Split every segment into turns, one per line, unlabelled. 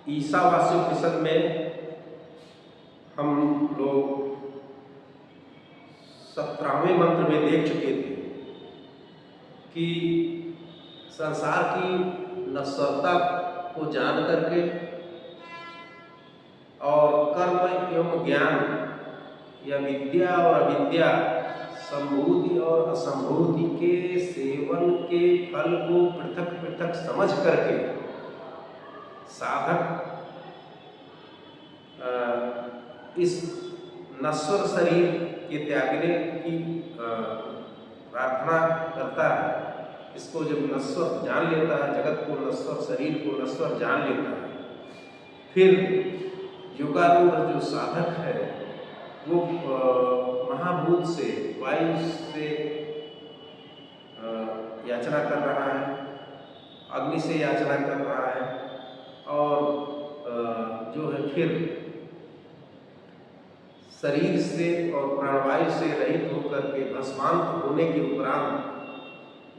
ईशावास्योपनिषद में हम लोग 17वें मंत्र में देख चुके थे कि संसार की नश्वरता को जान करके और कर्म एवं ज्ञान या विद्या और अविद्या, संभूति और असंभूति के सेवन के फल को पृथक पृथक समझ करके साधक इस नश्वर शरीर के त्यागने की प्रार्थना करता है। इसको जब नश्वर जान लेता है, जगत को नश्वर, शरीर को नश्वर जान लेता है, फिर योगारूढ़ जो साधक है वो महाभूत से, वायु से याचना कर रहा है, अग्नि से याचना कर रहा है और जो है फिर शरीर से और प्राणवायु से रहित होकर के भस्मांत होने के उपरांत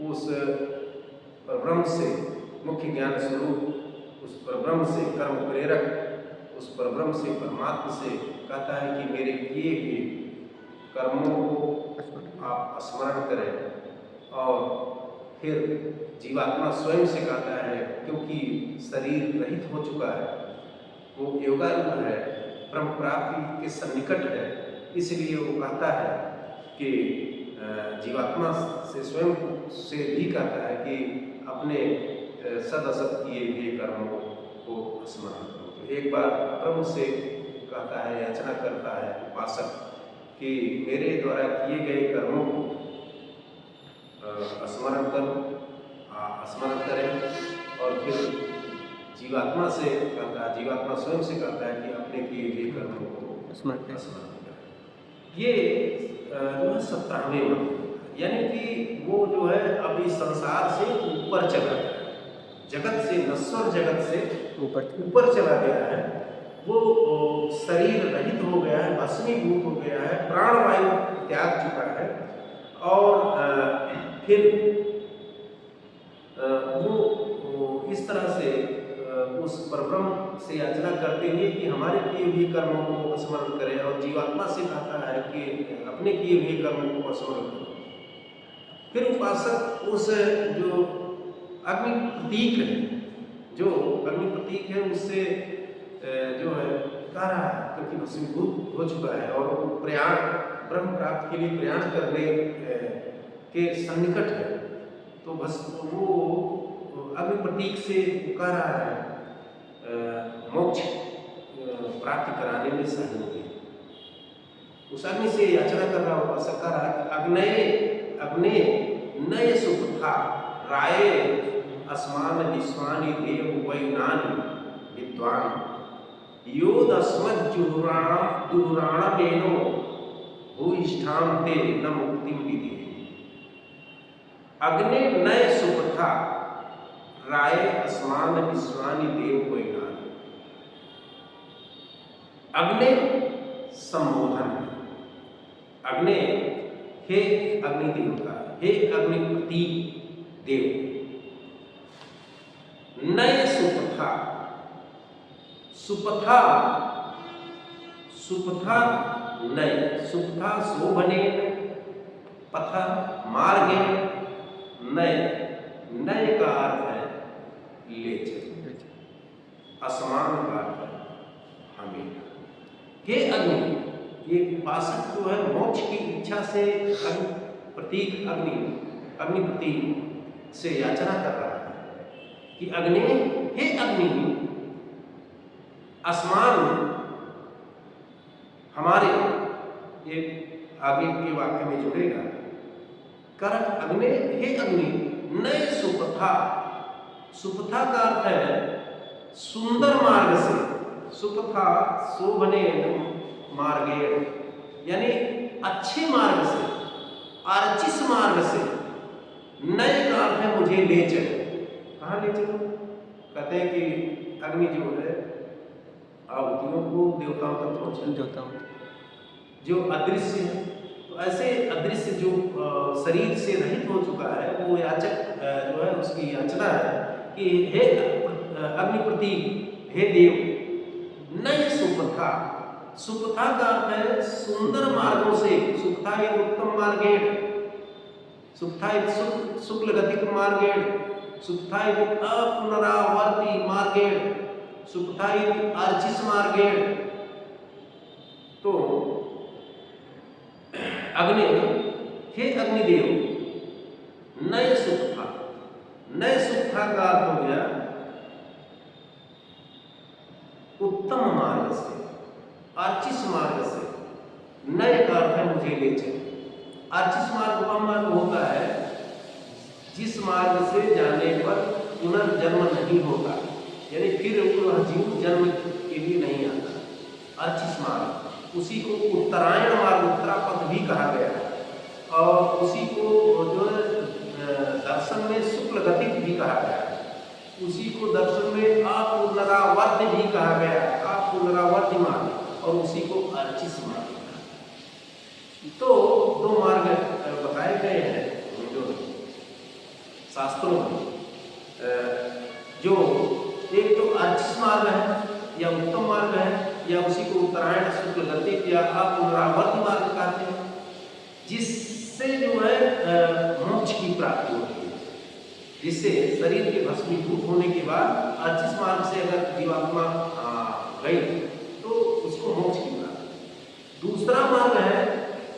उस परब्रह्म से, मुख्य ज्ञान स्वरूप उस परब्रह्म से, कर्म प्रेरक उस परब्रह्म से, परमात्मा से कहता है कि मेरे किए हुए कर्मों को आप स्मरण करें। और फिर जीवात्मा स्वयं से कहता है, क्योंकि शरीर रहित हो चुका है, वो योगारूढ़ है, ब्रह्म प्राप्ति के सन्निकट है, इसलिए वो कहता है कि जीवात्मा से स्वयं से भी कहता है कि अपने सदसत किए हुए कर्मों को स्मरण करो। तो एक बार ब्रह्म से कहता है, याचना करता है उपासक कि मेरे द्वारा किए गए कर्मों को स्मरण करें। और फिर जीवात्मा से कहता है, जीवात्मा स्वयं से कहता है कि अपने किए हुए कर्मों को स्मरण करें। ये जो है 17वें मंत्र, यानी कि वो जो है अभी संसार से ऊपर चला गया है, जगत से, नश्वर जगत से ऊपर चला गया है। वो शरीर रहित हो गया है, भस्मीभूत हो गया है, प्राणवायु त्याग चुका है और फिर वो इस तरह से उस परब्रह्म से याचना करते हुए कि हमारे किए हुए कर्मों को स्मरण करें, और जीवात्मा से कहता है कि अपने किए हुए कर्मों को स्मरण करो। फिर उपासक उस जो अग्नि प्रतीक है, जो अग्नि प्रतीक है, उससे जो है कह रहा है, क्योंकि भस्मीभूत हो चुका है और वो प्रयाण, ब्रह्म प्राप्ति के लिए प्रयाण करने के सन्निकट है, तो बस वो अग्नि प्रतीक से कह रहा है मोक्ष प्राप्ति कराने में सहयोगी। उस अग्नि से याचना कर रहा होगा, सब कह रहा है कि अग्ने नय सुखा राये अस्मान विश्वानि देव वैनानि विद्वान योदस्मज्जुहुराणमेनो भूयिष्ठां ते न मुक्तिं विधि। अग्ने नय सुखा राये अस्मान विश्वानि देव वैनानि। अग्ने संबोधन, अग्ने हे अग्नि देवता, हे अग्नि प्रतीक देव। नय सुपथा, सुपथा, सुपथा नय, सुपथा शोभने, पथा मार्गे, नय, नय का अर्थ है ले चल, असमान का अर्थ है हमें। हे अग्नि, ये उपासक जो है मोक्ष की इच्छा से अग्नि प्रतीक, अग्नि प्रतीक से याचना कर रहा है कि अग्नि, हे अग्नि, आसमान हमारे, ये आगे के वाक्य में जुड़ेगा, कर अग्नि, हे अग्नि, नए सुपथा, सुपथा का अर्थ है सुंदर मार्ग से, सुपथा शोभने मार्गे, यानी अच्छे मार्ग से, आर्चिस मार्ग से। नए का अर्थ है मुझे ले चलो। कहाँ ले चलो? कहते हैं कि अग्नि जो है आहुतियों को देवताओं तक पहुँचा, जो अदृश्य है। तो ऐसे अदृश्य जो शरीर से रहित हो चुका है, वो याचक जो है उसकी याचना है कि हे अग्नि प्रतीक, हे देव नय सुपथा। सुपथा का अर्थ है सुंदर मार्गों से। सुपथा एक उत्तम मार्गेण, सुपथा एक शुक्ल गतिक मार्गेण, सुपथा एक अपुनरावर्ती मार्गेण, सुपथा एक अर्चिस मार्गेण। तो अग्नि, हे अग्निदेव नय सुपथा। नय सुपथा का अर्थ हो गया उत्तम मार्ग से, अर्चिस मार्ग से। नय का अर्थ है मुझे ले चल। अर्चिस मार्ग वह मार्ग होता है जिस मार्ग से जाने पर पुनर्जन्म नहीं होता, यानी फिर वह जीव जन्म के लिए नहीं आता। अर्चिस मार्ग, उसी को उत्तरायण मार्ग, उत्तरापथ भी कहा गया है, और उसी को जो दर्शन में शुक्ल गतिक भी कहा गया है, उसी को दर्शन में अपुनरावर्त भी कहा गया है, अपुनरावर्ती मार्ग, और उसी को अर्चिस मार्ग। तो दो मार्ग बताए गए हैं जो शास्त्रों में, जो एक तो अर्चिस मार्ग है या उत्तम मार्ग है, या उसी को उत्तरायण शुक्ल गतिक या अपुनरावर्ती मार्ग कहते हैं, जिससे जो है मोक्ष की प्राप्ति होती है, जिससे शरीर के भस्मीभूत होने के बाद अर्चिस मार्ग से अगर जीवात्मा गई तो उसको मोक्ष की प्राप्ति। दूसरा मार्ग है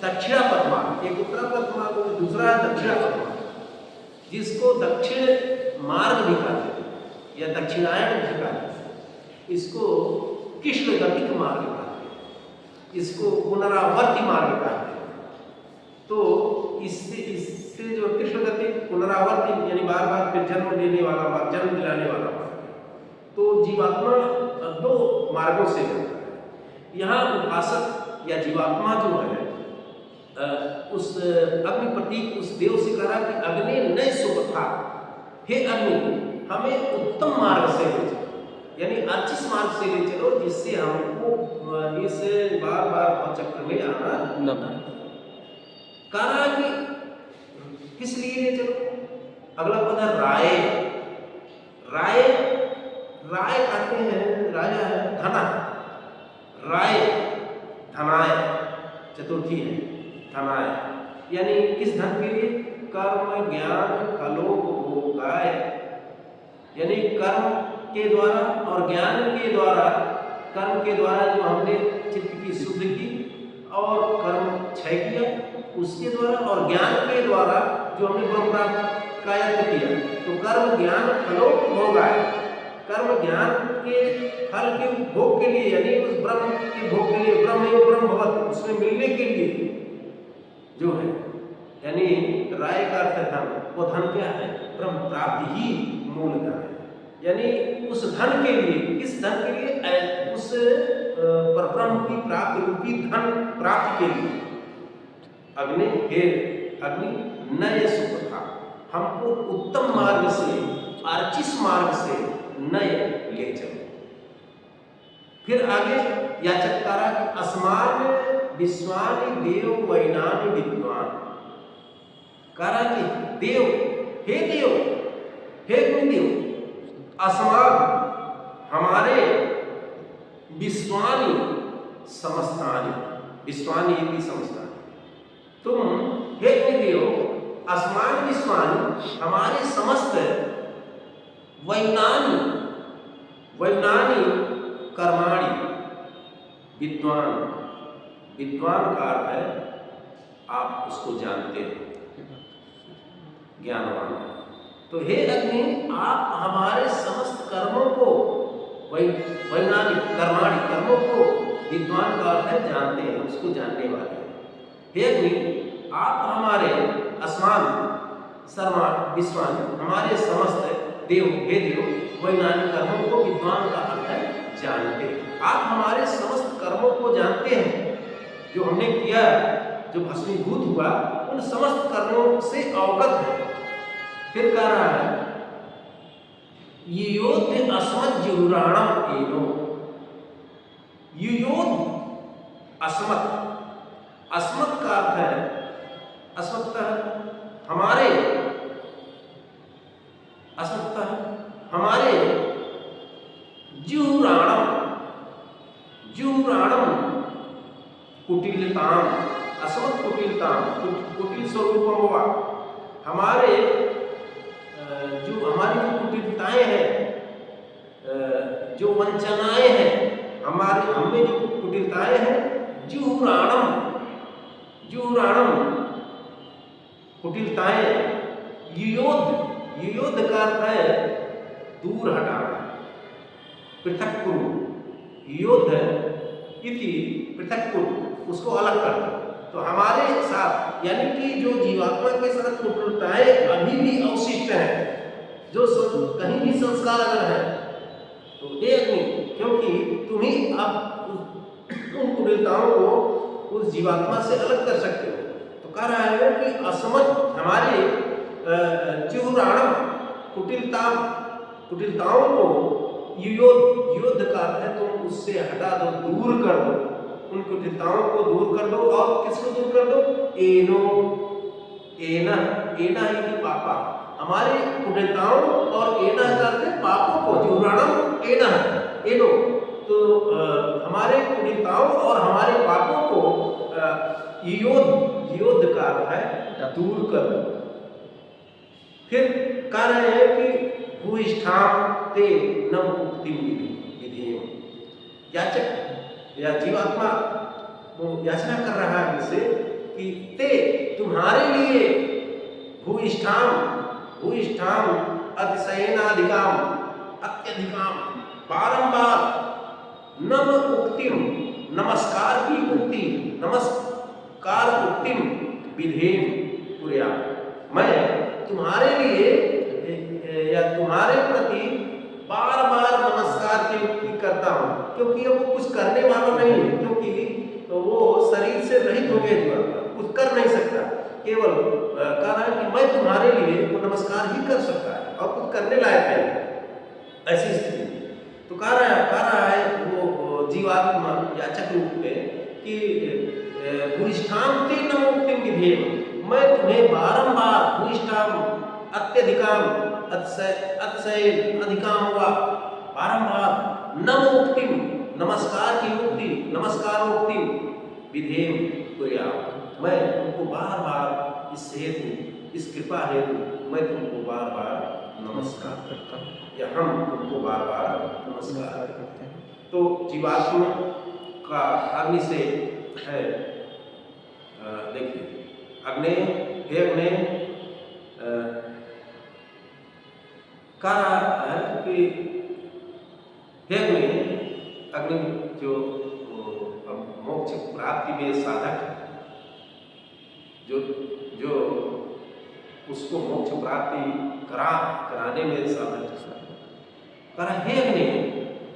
दक्षिणापथ मार्ग। एक उत्तरापथ मार्ग, दूसरा है दक्षिणापथ मार्ग, जिसको दक्षिण मार्ग भी कहते हैं या दक्षिणायन भी कहते हैं। इसको कृष्ण गतिक मार्ग कहते हैं, इसको पुनरावर्ती मार्ग कहते हैं। तो इससे जो कृष्ण गति पुनरावर्ती यानी बार बार फिर जन्म लेने वाला मार्ग, जन्म दिलाने वाला मार्ग। तो जीवात्मा दो मार्गों से बनता है। यहाँ उपासक या जीवात्मा जो है उस अग्नि प्रतीक उस देव से कहा कि अग्नि नय सुपथा, हे अग्नि हमें उत्तम मार्ग से ले चलो, यानी अर्चिस मार्ग से ले चलो, जिससे हमको इस बार बार चक्र में आना न पड़े। कहा कि किस लिए ले चलो। अगला पद है राय। राय, राय कहते हैं राजा है धना, राय धनाय, चतुर्थी है धनाय, यानी किस धन के लिए? कर्म ज्ञान फलोपभोगाय, यानी कर्म के द्वारा और ज्ञान के द्वारा। कर्म के द्वारा जो हमने चित्त की शुद्धि की और कर्म क्षय किया उसके द्वारा, और ज्ञान के द्वारा जो हमने ब्रह्म प्राप्त का यत्न किया। तो कर्म ज्ञान फलोपभोगाय, कर्म ज्ञान के फल के भोग के लिए, यानी उस ब्रह्म के भोग के लिए, ब्रह्म एवं ब्रह्म भवत्, उसमें मिलने के लिए जो है, यानी राय का अर्थ धन। वो धन क्या है? ब्रह्म प्राप्ति ही मूल धन है। यानी उस धन के लिए, किस धन के लिए? उस परब्रह्म की प्राप्ति रूपी धन प्राप्ति के लिए अग्नि, हे अग्नि नय सुपथा, हमको उत्तम मार्ग से, अर्चिस मार्ग से नय ले चलो। फिर आगे याचक करा कि अस्मान विश्वानि देव वैनानि विद्वान। करा कि देव, हे देव, हे देव, अस्मान हमारे, विश्वानि समस्तानि, विश्वानि इति समस्तानि, तुम हे देव अस्मान विश्वानि हमारे समस्त वैनानि, वैनानि कर्माणि, विद्वान, विद्वान का अर्थ है आप उसको जानते हो, ज्ञानवान। तो हे अग्नि आप हमारे समस्त कर्मों को, वैज्ञानिक कर्माणि, कर्मों को, विद्वान का अर्थ है जानते हैं, उसको जानने वाले। हे अग्नि आप हमारे अस्मान सर्वा विश्वान, हमारे समस्त देव, हे देव वैज्ञानिक कर्मों को, विद्वान का अर्थ है जानते हैं। आप हमारे समस्त कर्मों को जानते हैं, जो हमने किया, जो भस्मीभूत हुआ, उन समस्त कर्मों से अवगत है। फिर कह रहा है युयोध अस्मत् जुहुराणम एनो। युयोध अस्मत्, अस्मत् का अर्थ है, अस्मत् हमारे, अस्मत् हमारे जुहुराणम, जुहुराणम कुटिलताम, अस्मत् कुटिलताम, कुटिल स्वरूपम वा, हमारे जो हमारी जो कुटिलताएं हैं, जो वंचनाएं हैं, हमारे हमें जो कुटिलताएं हैं, जुहुराणम, जुहुराणम कुटिलताएं, युयोध, युयोध का अर्थ है दूर हटाना, पृथक कुरु, युयोध इति पृथक कुरु, उसको अलग करना। तो हमारे साथ यानी कि जो जीवात्मा के साथ कुटिलताएं अभी भी अवशिष्ट हैं, जो कहीं भी संस्कार अगर है तो हे अग्नि, क्योंकि तुम ही अब उन कुटिलताओं को उस जीवात्मा से अलग कर सकते हो। तो कह रहा है कि असमत हमारे जुहुराणम कुटिलताओं को युयोध का अर्थ है तुम उससे हटा दो, दूर कर दो, उन कुटिलताओं को दूर कर दो। और किसको दूर कर दो? एनो, एना, एना ही पापा, हमारे कुटिलताओं और एना का अर्थ है पापों को, जुहुराणम एना, एनो, तो हमारे कुटिलताओं और हमारे पापों को युयोध का अर्थ है दूर कर दो। फिर कह रहे हैं कि भूइष्ठाम ते न मुक्तिम विधेयम, याचक या जीवात्मा वो याचना कर रहा है इनसे कि ते तुम्हारे लिए भूइष्ठाम, भूइष्ठाम अतिशयनाधिकाम, अत्यधिकाम, बारंबार नम उक्तिम, नमस्कार की उक्ति, नमस्कार उक्तिम विधेयम कुर्या, मैं तुम्हारे लिए या तुम्हारे प्रति बार बार नमस्कार की उक्ति करता हूँ, क्योंकि वो कुछ करने वाला नहीं है, क्योंकि तो वो शरीर से रहित हो गया, जीवात्मा कुछ कर नहीं सकता, केवल कह रहा है कि मैं तुम्हारे लिए वो नमस्कार ही कर सकता है और कुछ करने लायक है ऐसी स्थिति। तो कह रहा है वो जीवात्मा याचक रूप में कि भूइष्ठाम ते न मुक्तिम विधेयम, मैं तुम्हें बारंबार भूइष्ठाम अत्यधिकाम, अतिशय अधिकाम हुआ, बारंबार नम उक्तिम, नमस्कार की उक्ति, नमस्कारोक्ति विधेयम कुर्या, मैं तुमको बार बार इस हेतु, इस कृपा हेतु मैं तुमको बार बार नमस्कार करता हूँ, या हम तुमको बार बार नमस्कार करते हैं। तो जीवात्मा का अग्नि से है, देखिए अग्नि, हे अग्नि, कह रहा है कि हे अग्नि जो मोक्ष प्राप्ति में साधक है, जो उसको मोक्ष प्राप्ति कराने में साधक कर, हे अग्नि,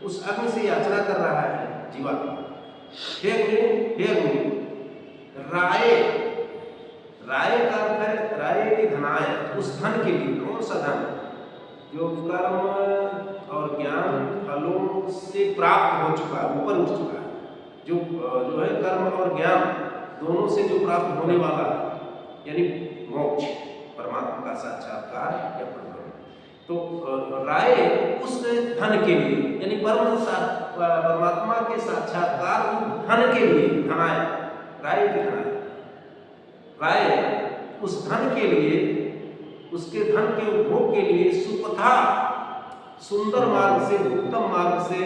उस अग्नि से याचना कर रहा है जीवात्मा, हे अग्नि, राय, राय का अर्थ है राय की धनाय, उस धन के लिए, कौन सा धन? जो कर्म और ज्ञान फलों से प्राप्त हो चुका है, ऊपर उठ चुका है, जो है कर्म और ज्ञान दोनों से जो प्राप्त होने वाला है, यानी मोक्ष, परमात्मा का साक्षात्कार या परब्रह्म। तो राय उस धन के लिए, यानी परमात्मा के साक्षात्कार धन के लिए, धनाय, राय की धनाय, राय उस धन के लिए, उसके धन के उपभोग के लिए सुपथा, सुंदर मार्ग से, उत्तम मार्ग से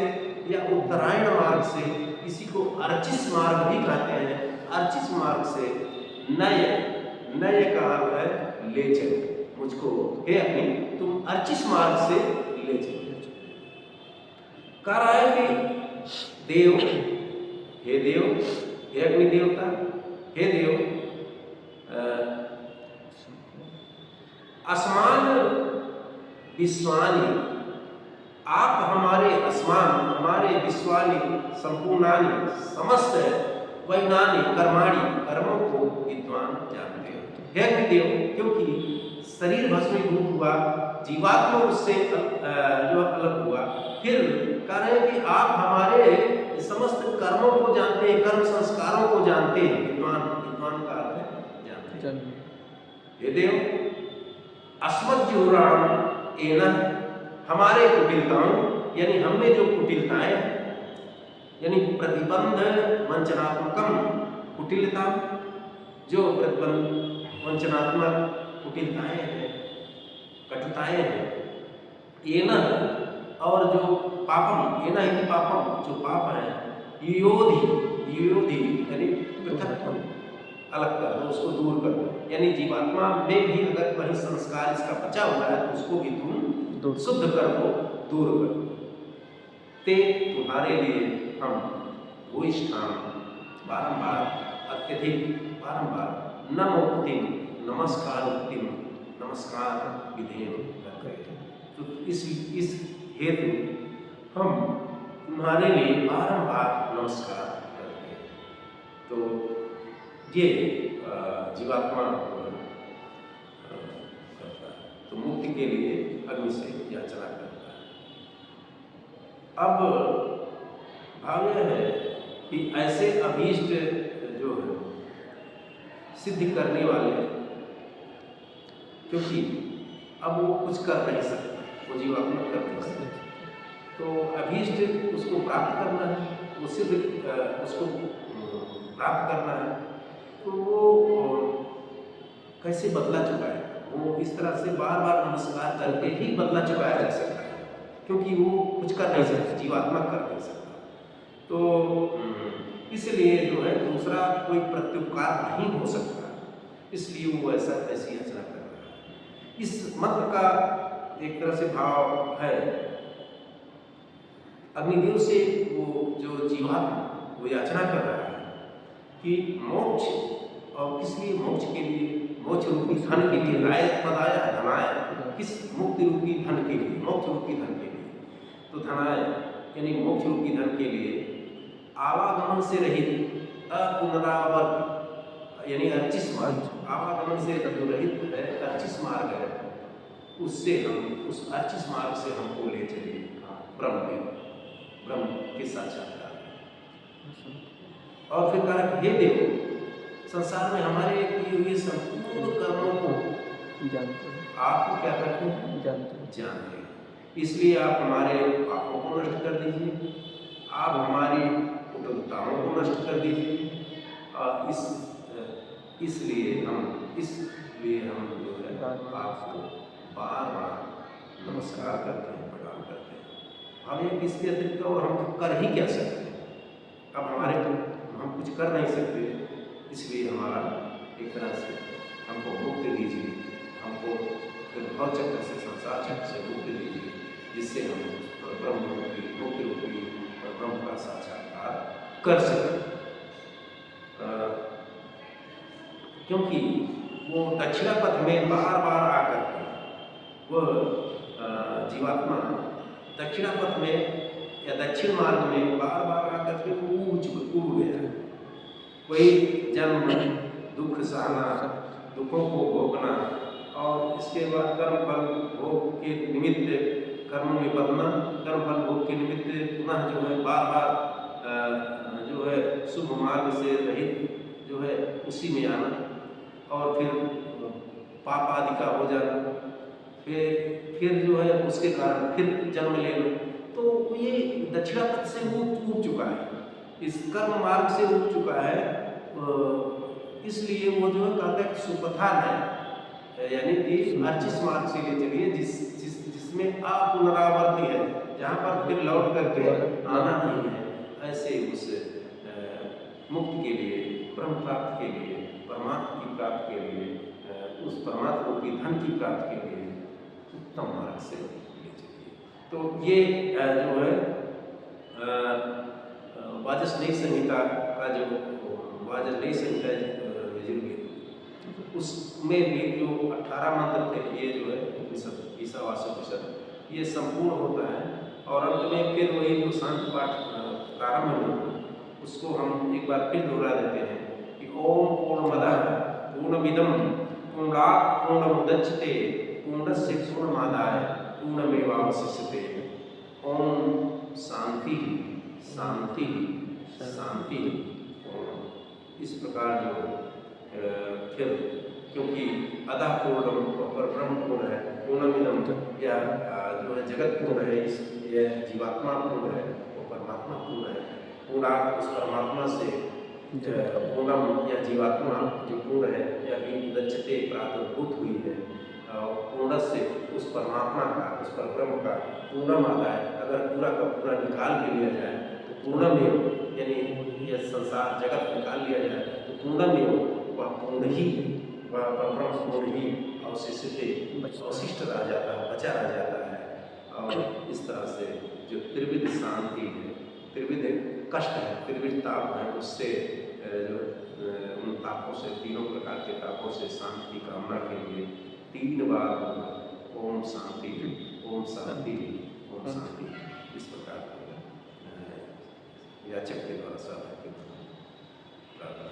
या उत्तरायण मार्ग से, इसी को अर्चिस मार्ग भी कहते हैं, अर्चिस मार्ग से नय का अर्थ है ले चलो मुझको, हे अग्नि तुम अर्चिस मार्ग से ले चलो। कह रहा है कि देव, हे देव, हे अग्नि देवता, हे देव, असमान विश्वानी, आप हमारे असमान, हमारे विश्वानी, संपूर्णानी, समस्त वैनानी, कर्माणी, कर्मों को विद्वान जानते हो, हे अग्निदेव, क्योंकि शरीर भस्मीभूत हुआ, जीवात्मा उससे जो अलग हुआ, फिर कह रहे हैं कि आप हमारे समस्त कर्मों को जानते हैं, कर्म संस्कारों को जानते हैं, विद्वान, विद्वान का अर्थ है जानते हैं। हे देव, अस्मत् जुहुराणम एना, हमारे कुटिलताओं यानी हमें जो कुटिलताएं, यानी प्रतिबंध वंचनात्मकम कुटिलता, जो प्रतिबंध वंचनात्मक कुटिलताएं हैं, कटुताएं हैं, ये न, और जो पापम, ये न पापम, जो पाप है, योधि यानी पृथक, अलग कर दो, उसको दूर कर दो। यानी जीवात्मा में भी अगर वही संस्कार इसका बचा हुआ है तो उसको भी तुम शुद्ध कर दो, दूर कर दो। ते तुम्हारे लिए हम भूष्ठान बारंबार, अत्यधिक बारंबार, नमोक्तिम नमस्कारोक्तिम, नमस्कार विधेय कर रहे हैं। तो इस हेतु हम तुम्हारे लिए बारंबार नमस्कार करते हैं। तो ये जीवात्मा करता है, तो मुक्ति के लिए अग्नि से याचना करता है। अब भाव यह है कि ऐसे अभीष्ट जो है सिद्ध करने वाले, क्योंकि अब वो कुछ कर नहीं सकता, वो जीवात्मा कर नहीं सकता, तो अभीष्ट उसको प्राप्त करना है, वो सिद्ध उसको प्राप्त करना है, तो वो कैसे बदला चुका है, वो इस तरह से बार बार नमस्कार करके ही बदला चुकाया जा सकता है, क्योंकि वो कुछ कर नहीं सकता, जीवात्मा कर नहीं सकता। तो इसलिए जो है दूसरा कोई प्रत्युपकार नहीं हो सकता, इसलिए वो ऐसी याचना कर रहा है। इस मंत्र का एक तरह से भाव है, अग्निदेव से वो जो जीवात्मा वो याचना कर रहा है कि मोक्ष, और किस लिए मोक्ष के लिए, मोक्ष रूपी धन के लिए, राय पदाय धनाय, किस मुक्ति रूपी धन के लिए, मोक्ष रूपी धन के लिए। तो धनाय यानी मोक्ष रूपी धन के लिए आवागमन से रहित अपुनरावर्त, यानी अर्चिस मार्ग, आवागमन से जो रहित है अर्चिस मार्ग है, उससे हम उस अर्चिस मार्ग से हमको ले चलिए ब्रह्म के साक्षात्कार। और फिर कहा कि हे देव, संसार में हमारे किए हुए संपूर्ण कर्मों को जानते हैं, आपको क्या करते हैं, जानते हैं, इसलिए आप हमारे पापों को नष्ट कर दीजिए, आप हमारी कुटिलताओं को नष्ट कर दीजिए, और इसलिए हम जो है आपको बार बार नमस्कार करते हैं, प्रणाम करते हैं। हमें इसके अतिरिक्त और हम कर ही क्या सकते हैं, अब हम कुछ कर नहीं सकते, इसलिए हमारा एक तरह से हमको मुक्ति दीजिए, हमको भव चक्र से, संसार चक्र से मुक्ति दीजिए, जिससे हम ब्रह्म मुक्ति रूपी ब्रह्म का साक्षात्कार कर सकें। क्योंकि वो दक्षिणा पथ में बार बार आकर के वह जीवात्मा दक्षिणा पथ में या दक्षिण मार्ग में बार बार आकर के उब गया। कोई जन्म, दुख सहना, दुखों को भोगना, और इसके बाद कर्म फल भोग के निमित्त कर्म में बदलना, कर्म फल भोग के निमित्त पुनः जो है बार बार जो है शुभ मार्ग से रहित जो है उसी में आना, और फिर पाप आदि का हो जाना, फिर जो है उसके कारण फिर जन्म लेना। तो ये दक्षिणा पथ से वो उब चुका है, इस कर्म मार्ग से उब चुका है, इसलिए वो जो है कहते हैं सुपथा है, यानी कि अर्चिस मार्ग से ले चलिए, जिसमें अपुनरावर्ती है, जहाँ पर फिर लौट करके आना नहीं है। ऐसे उस मुक्ति के लिए, ब्रह्म प्राप्ति के लिए, परमात्मा की प्राप्ति के लिए, उस परमात्मा रूपी धन की प्राप्ति के लिए उत्तम मार्ग से ले चलिए। तो ये जो है वाजस्नेयी संहिता का जो वाजस्नेयी संहिता यजुर्वेद, उसमें भी जो 18 मंत्र थे, ये जो है उपनिषद, ईशावास्योपनिषद, ये संपूर्ण होता है। और अंत में फिर वही जो शांति पाठ प्रारंभ में उसको हम एक बार फिर दोहरा देते हैं कि ओम पूर्णमदः पूर्णमिदं पूर्णात् पूर्णमुदच्यते पूर्णस्य पूर्णमादाय पूर्णमेवावशिष्यते। ओम शांति शांति शांति। इस प्रकार जो फिर क्योंकि अतः पूर्णम पर ब्रह्म पूर्ण है, पूर्णमिदम या जो है जगत पूर्ण है, इस ये जीवात्मा पूर्ण है, वो परमात्मा पूर्ण है। पूर्णार्थ उस परमात्मा से पूर्णम या जीवात्मा जो पूर्ण है या विदच्यते प्रादुर्भूत हुई है, और पूर्ण से उस परमात्मा का, उस परब्रह्म का पूर्णम आदाय अगर पूरा का पूरा निकाल के लिया जाए तो पूर्णमेव, यानी यह संसार जगत निकाल लिया जाए तो पूर्णमेव वह पूर्ण ही, वह परब्रह्म पूर्ण ही अवशिष्ट रह जाता है, बचा रह जाता है। और इस तरह से जो त्रिविध शांति है, त्रिविध कष्ट है, त्रिविध ताप है, उससे जो उन तापों से, तीनों प्रकार के तापों से शांति की कामना के लिए 3 बार ओम शांति, ओम शांति, ओम शांति, इस प्रकार याचक के द्वारा साधक के द्वारा प्रार्थना